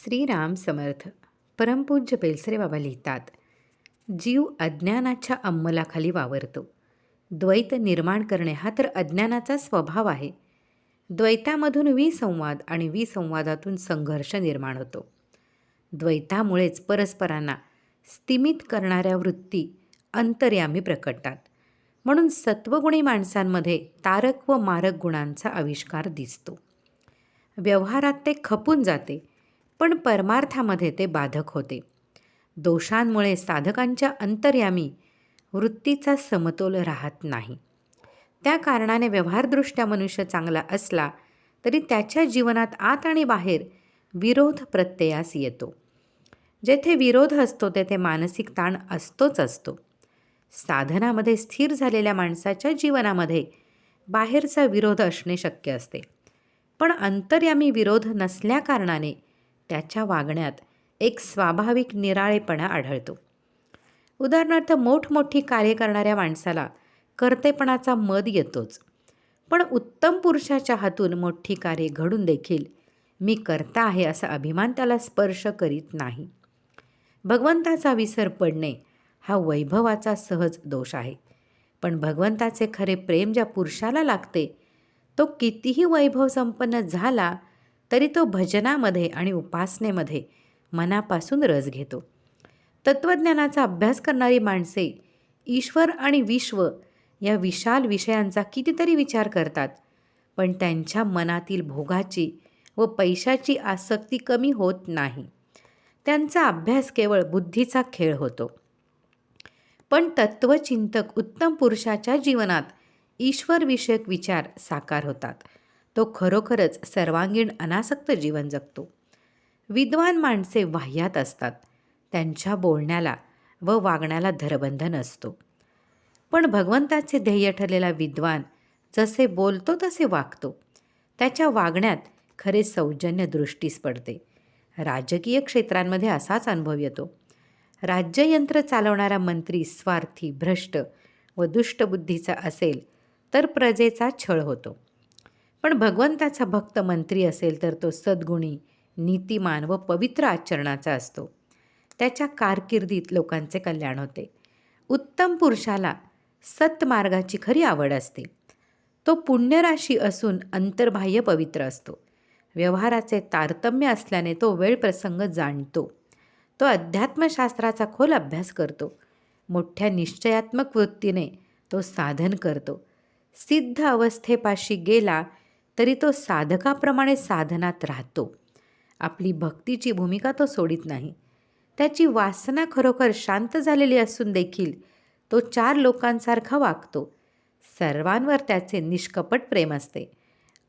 श्रीराम समर्थ. परमपूज्य बेलसरे बाबा लिहितात, जीव अज्ञानाच्या अंमलाखाली वावरतो. द्वैत निर्माण करणे हा तर अज्ञानाचा स्वभाव आहे. द्वैतामधून विसंवाद आणि विसंवादातून संघर्ष निर्माण होतो. द्वैतामुळेच परस्परांना स्तिमित करणाऱ्या वृत्ती अंतर्यामी प्रकटतात. म्हणून सत्वगुणी माणसांमध्ये तारक व मारक गुणांचा आविष्कार दिसतो. व्यवहारात ते खपून जाते, पण परमार्थामध्ये ते बाधक होते. दोषांमुळे साधकांच्या अंतर्यामी वृत्तीचा समतोल राहत नाही. त्या कारणाने व्यवहारदृष्ट्या मनुष्य चांगला असला तरी त्याच्या जीवनात आत आणि बाहेर विरोध प्रत्ययास येतो. जेथे विरोध असतो तेथे मानसिक ताण असतोच असतो. साधनामध्ये स्थिर झालेल्या माणसाच्या जीवनामध्ये बाहेरचा विरोध असणे शक्य असते, पण अंतर्यामी विरोध नसल्याकारणाने त्याच्या वागण्यात एक स्वाभाविक निराळेपणा आढळतो. उदाहरणार्थ, मोठमोठी कार्य करणाऱ्या माणसाला कर्तेपणाचा मद येतोच, पण उत्तम पुरुषाच्या हातून मोठी कार्य घडून देखील मी कर्ता आहे असा अभिमान त्याला स्पर्श करीत नाही. भगवंताचा विसर पडणे हा वैभवाचा सहज दोष आहे, पण भगवंताचे खरे प्रेम ज्या पुरुषाला लागते तो कितीही वैभव संपन्न झाला तरी तो भजनामध्ये आणि उपासनेमध्ये मनापासून रस घेतो. तत्त्वज्ञानाचा अभ्यास करणारी माणसे ईश्वर आणि विश्व या विशाल विषयांचा कितीतरी विचार करतात, पण त्यांच्या मनातील भोगाची व पैशाची आसक्ती कमी होत नाही. त्यांचा अभ्यास केवळ बुद्धीचा खेळ होतो. पण तत्त्वचिंतक उत्तम पुरुषाच्या जीवनात ईश्वरविषयक विचार साकार होतात. तो खरोखरच सर्वांगीण अनासक्त जीवन जगतो. विद्वान माणसे वाह्यात असतात. त्यांच्या बोलण्याला व वागण्याला धरबंध नसतो. पण भगवंताचे ध्येय ठरलेला विद्वान जसे बोलतो तसे वागतो. त्याच्या वागण्यात खरे सौजन्य दृष्टीस पडते. राजकीय क्षेत्रांमध्ये असाच अनुभव येतो. राज्ययंत्र चालवणारा मंत्री स्वार्थी, भ्रष्ट व दुष्टबुद्धीचा असेल तर प्रजेचा छळ होतो. पण भगवंताचा भक्त मंत्री असेल तर तो सद्गुणी, नीतिमान व पवित्र आचरणाचा असतो. त्याच्या कारकिर्दीत लोकांचे कल्याण होते. उत्तम पुरुषाला सत्मार्गाची खरी आवड असते. तो पुण्यराशी असून अंतर्बाह्य पवित्र असतो. व्यवहाराचे तारतम्य असल्याने तो वेळ प्रसंग जाणतो. तो अध्यात्मशास्त्राचा खोल अभ्यास करतो. मोठ्या निश्चयात्मक वृत्तीने तो साधन करतो. सिद्ध अवस्थेपाशी गेला तरी तो साधकाप्रमाणे साधनात राहतो. आपली भक्तीची भूमिका तो सोडित नाही. त्याची वासना खरोखर शांत झालेली असून देखील तो 4 लोकांसारखा वागतो. सर्वांवर त्याचे निष्कपट प्रेम असते.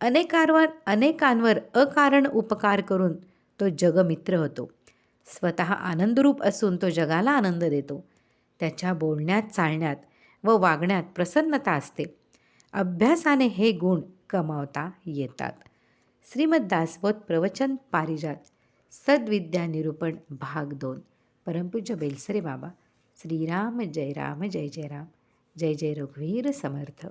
अनेकांवर अकारण उपकार करून तो जगमित्र होतो. स्वतः आनंदरूप असून तो जगाला आनंद देतो. त्याच्या बोलण्यात, चालण्यात व वागण्यात प्रसन्नता असते. अभ्यासाने हे गुण कमावता येतात. श्रीमद दासबोध प्रवचन पारिजात सद्विद्या निरूपण भाग 2. परमपूज्य बेलसरे बाबा. श्रीराम जय राम, जय जय राम, जय जय रघुवीर समर्थ.